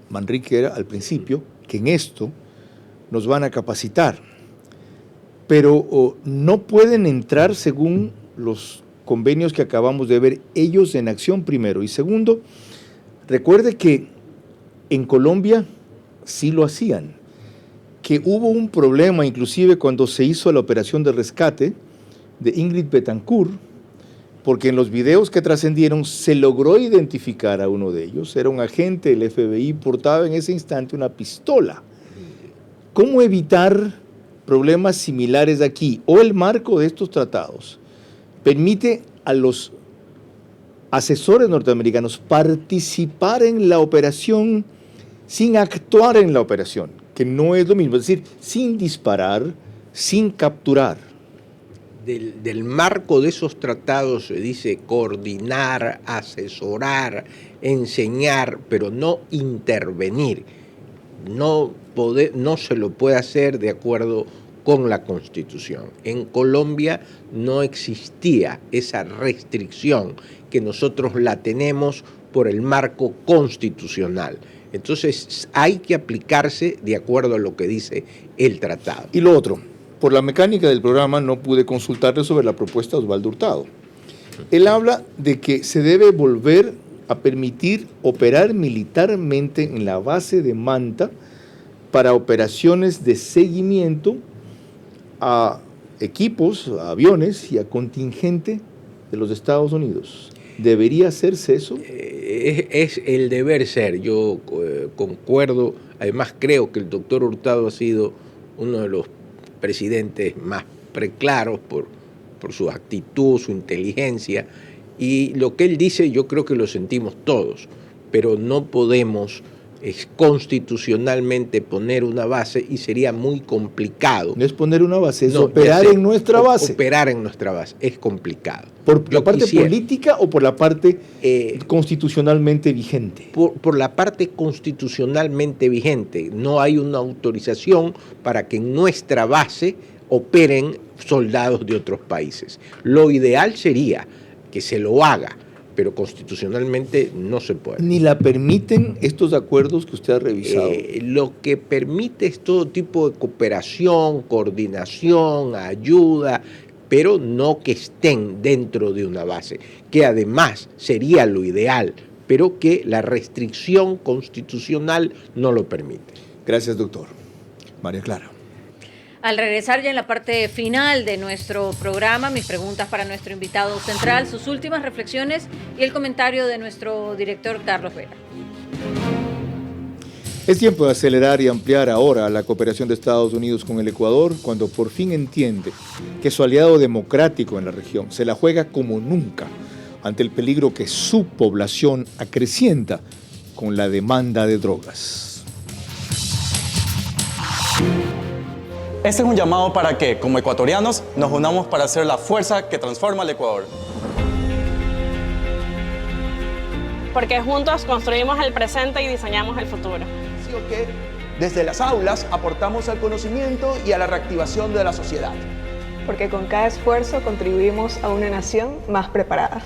Manrique al principio, que en esto nos van a capacitar, pero no pueden entrar según los convenios que acabamos de ver, ellos en acción primero. Y segundo, recuerde que en Colombia sí lo hacían, que hubo un problema inclusive cuando se hizo la operación de rescate de Ingrid Betancourt, porque en los videos que trascendieron se logró identificar a uno de ellos, era un agente del FBI, portaba en ese instante una pistola. ¿Cómo evitar problemas similares aquí? ¿O el marco de estos tratados permite a los asesores norteamericanos participar en la operación sin actuar en la operación? Que no es lo mismo, es decir, sin disparar, sin capturar. Del marco de esos tratados se dice coordinar, asesorar, enseñar, pero no intervenir. No se lo puede hacer de acuerdo con la Constitución. En Colombia no existía esa restricción que nosotros la tenemos por el marco constitucional. Entonces hay que aplicarse de acuerdo a lo que dice el tratado. Y lo otro, por la mecánica del programa no pude consultarle sobre la propuesta de Osvaldo Hurtado. Él habla de que se debe volver a permitir operar militarmente en la base de Manta para operaciones de seguimiento a equipos, a aviones y a contingente de los Estados Unidos. ¿Debería hacerse eso? Es el deber ser. Yo concuerdo. Además, creo que el doctor Hurtado ha sido uno de los presidentes más preclaros por su actitud, su inteligencia. Y lo que él dice, yo creo que lo sentimos todos. Pero no podemos constitucionalmente poner una base y sería muy complicado. No es poner una base, es operar en nuestra base. Operar en nuestra base, es complicado. ¿Por la parte política o por la parte constitucionalmente vigente? Por la parte constitucionalmente vigente. No hay una autorización para que en nuestra base operen soldados de otros países. Lo ideal sería que se lo haga, pero constitucionalmente no se puede. ¿Ni la permiten estos acuerdos que usted ha revisado? Lo que permite es todo tipo de cooperación, coordinación, ayuda, pero no que estén dentro de una base, que además sería lo ideal, pero que la restricción constitucional no lo permite. Gracias, doctor. María Clara. Al regresar ya en la parte final de nuestro programa, mis preguntas para nuestro invitado central, sus últimas reflexiones y el comentario de nuestro director Carlos Vera. Es tiempo de acelerar y ampliar ahora la cooperación de Estados Unidos con el Ecuador cuando por fin entiende que su aliado democrático en la región se la juega como nunca ante el peligro que su población acrecienta con la demanda de drogas. Este es un llamado para que, como ecuatorianos, nos unamos para ser la fuerza que transforma el Ecuador. Porque juntos construimos el presente y diseñamos el futuro. Sí, que desde las aulas aportamos al conocimiento y a la reactivación de la sociedad. Porque con cada esfuerzo contribuimos a una nación más preparada.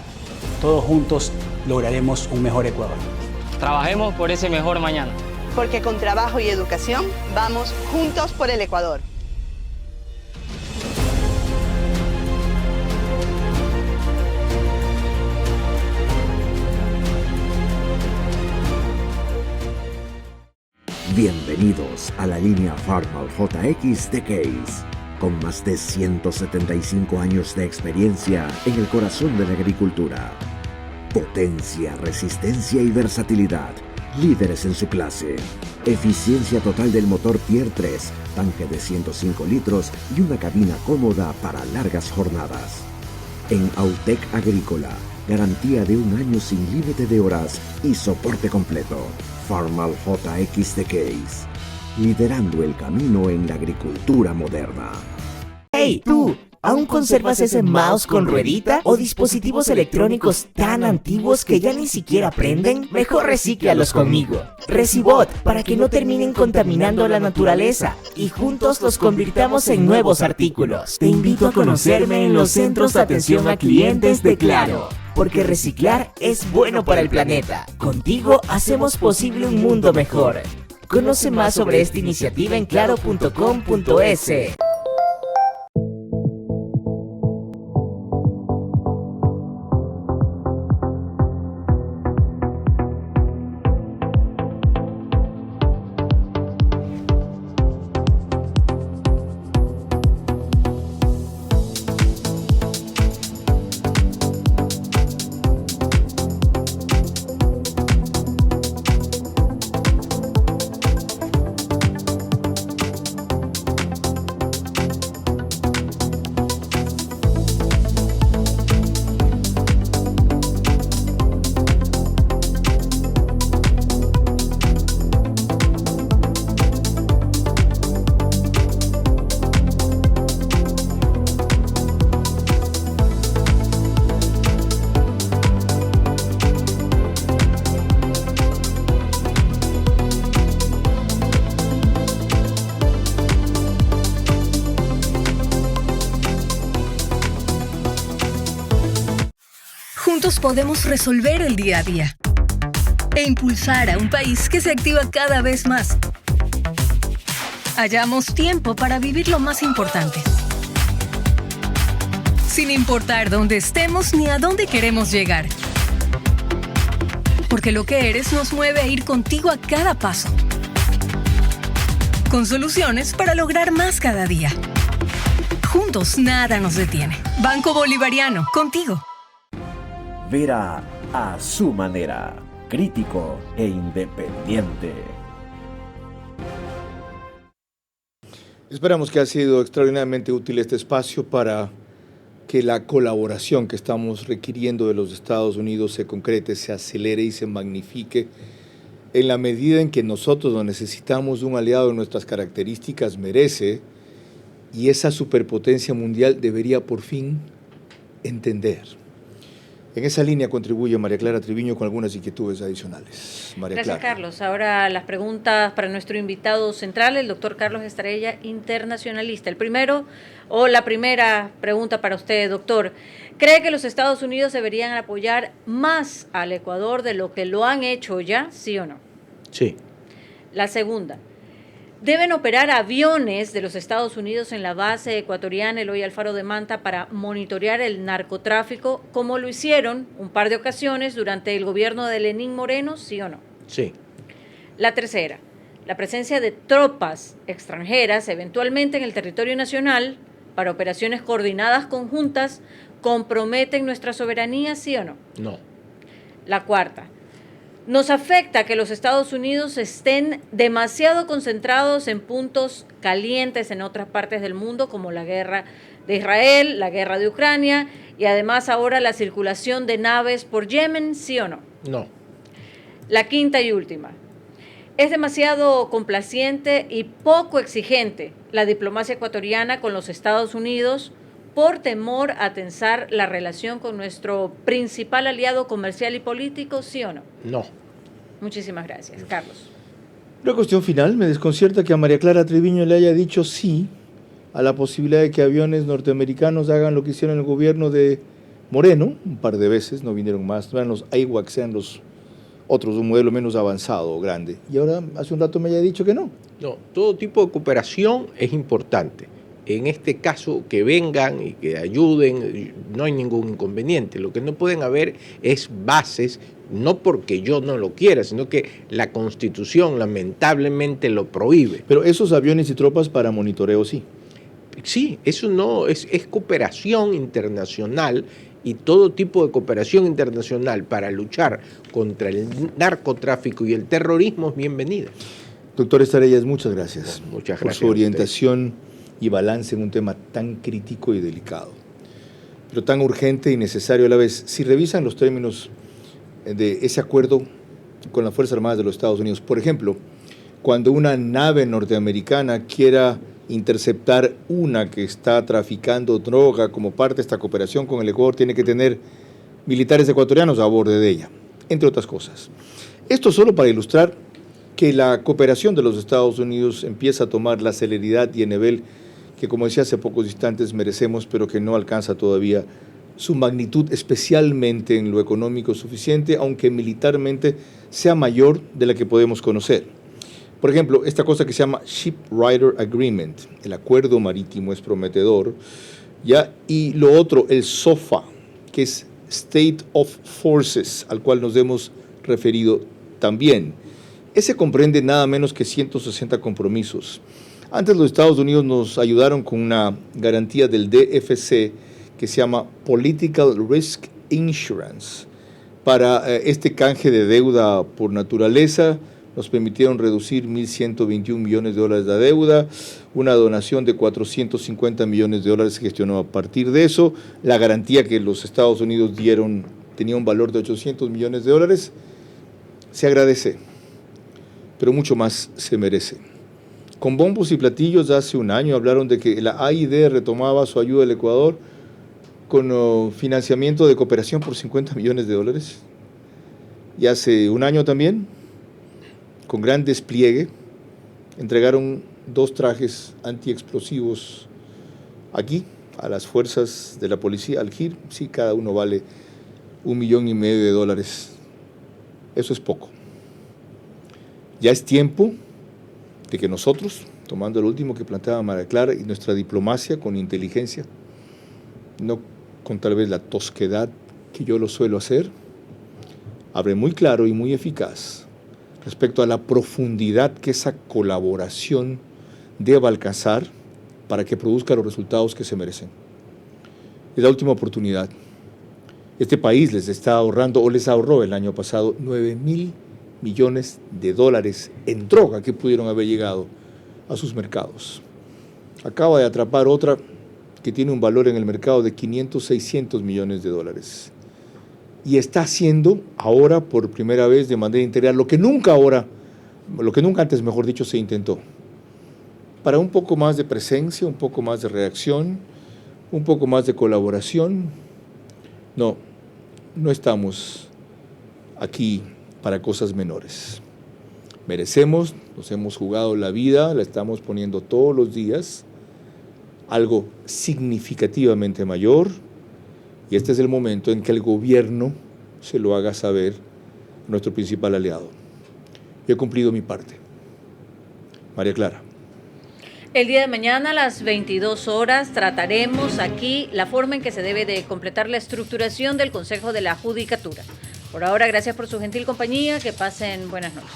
Todos juntos lograremos un mejor Ecuador. Trabajemos por ese mejor mañana. Porque con trabajo y educación vamos juntos por el Ecuador. Bienvenidos a la línea Farmal JX de Case, con más de 175 años de experiencia en el corazón de la agricultura. Potencia, resistencia y versatilidad, líderes en su clase. Eficiencia total del motor Tier 3, tanque de 105 litros y una cabina cómoda para largas jornadas. En Autec Agrícola, garantía de 1 año sin límite de horas y soporte completo. Farmal JX de Case, liderando el camino en la agricultura moderna. ¡Hey, tú! ¿Aún conservas ese mouse con ruedita o dispositivos electrónicos tan antiguos que ya ni siquiera prenden? Mejor recíclalos conmigo. Recibot, para que no terminen contaminando la naturaleza y juntos los convirtamos en nuevos artículos. Te invito a conocerme en los centros de atención a clientes de Claro, porque reciclar es bueno para el planeta. Contigo hacemos posible un mundo mejor. Conoce más sobre esta iniciativa en claro.com.es. Juntos podemos resolver el día a día e impulsar a un país que se activa cada vez más. Hallamos tiempo para vivir lo más importante, sin importar dónde estemos ni a dónde queremos llegar. Porque lo que eres nos mueve a ir contigo a cada paso, con soluciones para lograr más cada día. Juntos nada nos detiene. Banco Bolivariano, contigo. Vera a su manera, crítico e independiente. Esperamos que ha sido extraordinariamente útil este espacio para que la colaboración que estamos requiriendo de los Estados Unidos se concrete, se acelere y se magnifique en la medida en que nosotros lo necesitamos. Un aliado de nuestras características merece, y esa superpotencia mundial debería por fin entender. En esa línea contribuye María Clara Triviño con algunas inquietudes adicionales. María Gracias, Clara. Carlos. Ahora las preguntas para nuestro invitado central, el doctor Carlos Estrella, internacionalista. La primera pregunta para usted, doctor. ¿Cree que los Estados Unidos deberían apoyar más al Ecuador de lo que lo han hecho ya, sí o no? Sí. La segunda. ¿Deben operar aviones de los Estados Unidos en la base ecuatoriana Eloy Alfaro de Manta para monitorear el narcotráfico, como lo hicieron un par de ocasiones durante el gobierno de Lenín Moreno, sí o no? Sí. La tercera, la presencia de tropas extranjeras eventualmente en el territorio nacional para operaciones coordinadas conjuntas comprometen nuestra soberanía, sí o no? No. La cuarta, ¿nos afecta que los Estados Unidos estén demasiado concentrados en puntos calientes en otras partes del mundo, como la guerra de Israel, la guerra de Ucrania y además ahora la circulación de naves por Yemen, sí o no? No. La quinta y última, ¿es demasiado complaciente y poco exigente la diplomacia ecuatoriana con los Estados Unidos por temor a tensar la relación con nuestro principal aliado comercial y político, sí o no? No. Muchísimas gracias. Carlos. Una cuestión final, me desconcierta que a María Clara Triviño le haya dicho sí a la posibilidad de que aviones norteamericanos hagan lo que hicieron el gobierno de Moreno, un par de veces, no vinieron más, no eran los AWACS, sean los otros, un modelo menos avanzado o grande. Y ahora hace un rato me haya dicho que no. No, todo tipo de cooperación es importante, en este caso que vengan y que ayuden, no hay ningún inconveniente. Lo que no pueden haber es bases, no porque yo no lo quiera, sino que la Constitución lamentablemente lo prohíbe. Pero esos aviones y tropas para monitoreo sí. Sí, eso no es cooperación internacional, y todo tipo de cooperación internacional para luchar contra el narcotráfico y el terrorismo es bienvenida. Doctor Estarellas, muchas gracias, muchas gracias por su orientación y balance en un tema tan crítico y delicado, pero tan urgente y necesario a la vez. Si revisan los términos de ese acuerdo con las Fuerzas Armadas de los Estados Unidos, por ejemplo, cuando una nave norteamericana quiera interceptar una que está traficando droga como parte de esta cooperación con el Ecuador, tiene que tener militares ecuatorianos a bordo de ella, entre otras cosas. Esto solo para ilustrar que la cooperación de los Estados Unidos empieza a tomar la celeridad y el nivel que, como decía hace pocos instantes, merecemos, pero que no alcanza todavía su magnitud, especialmente en lo económico suficiente, aunque militarmente sea mayor de la que podemos conocer. Por ejemplo, esta cosa que se llama Ship Rider Agreement, el acuerdo marítimo, es prometedor, ¿ya? Y lo otro, el SOFA, que es State of Forces, al cual nos hemos referido también. Ese comprende nada menos que 160 compromisos. Antes los Estados Unidos nos ayudaron con una garantía del DFC que se llama Political Risk Insurance. Para este canje de deuda por naturaleza, nos permitieron reducir $1.121 millones de deuda, una donación de $450 millones se gestionó a partir de eso, la garantía que los Estados Unidos dieron tenía un valor de $800 millones, se agradece, pero mucho más se merece. Con bombos y platillos hace un año hablaron de que la AID retomaba su ayuda al Ecuador con financiamiento de cooperación por $50 millones, y hace un año también, con gran despliegue, entregaron 2 trajes antiexplosivos aquí, a las fuerzas de la policía, al GIR. Sí, cada uno vale $1,5 millones. Eso es poco. Ya es tiempo de que nosotros, tomando lo último que planteaba María Clara, y nuestra diplomacia con inteligencia, no con tal vez la tosquedad que yo lo suelo hacer, hable muy claro y muy eficaz respecto a la profundidad que esa colaboración deba alcanzar para que produzca los resultados que se merecen. Es la última oportunidad. Este país les está ahorrando, o les ahorró el año pasado, $9,000 millones en droga que pudieron haber llegado a sus mercados. Acaba de atrapar otra que tiene un valor en el mercado de $500-600 millones. Y está haciendo ahora por primera vez de manera integral lo que nunca antes, mejor dicho, se intentó. Para un poco más de presencia, un poco más de reacción, un poco más de colaboración. No estamos aquí para cosas menores. Merecemos, nos hemos jugado la vida, la estamos poniendo todos los días, algo significativamente mayor. Y este es el momento en que el gobierno se lo haga saber a nuestro principal aliado. Yo he cumplido mi parte. María Clara. El día de mañana a las 22 horas trataremos aquí la forma en que se debe de completar la estructuración del Consejo de la Judicatura. Por ahora, gracias por su gentil compañía. Que pasen buenas noches.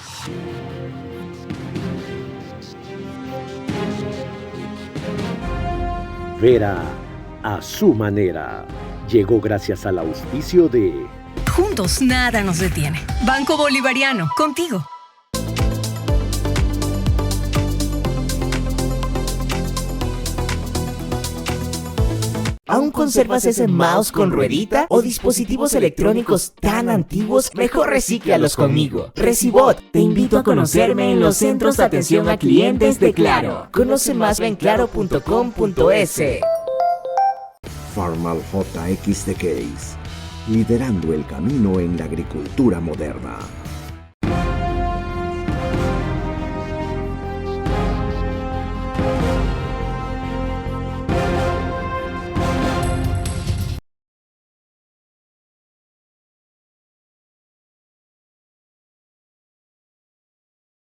Vera a su manera. Llegó gracias al auspicio de... Juntos nada nos detiene. Banco Bolivariano, contigo. ¿Aún conservas ese mouse con ruedita o dispositivos electrónicos tan antiguos? Mejor recíclalos conmigo. Recibot, te invito a conocerme en los centros de atención a clientes de Claro. Conoce más en claro.com.es. Farmal JX The Case, liderando el camino en la agricultura moderna.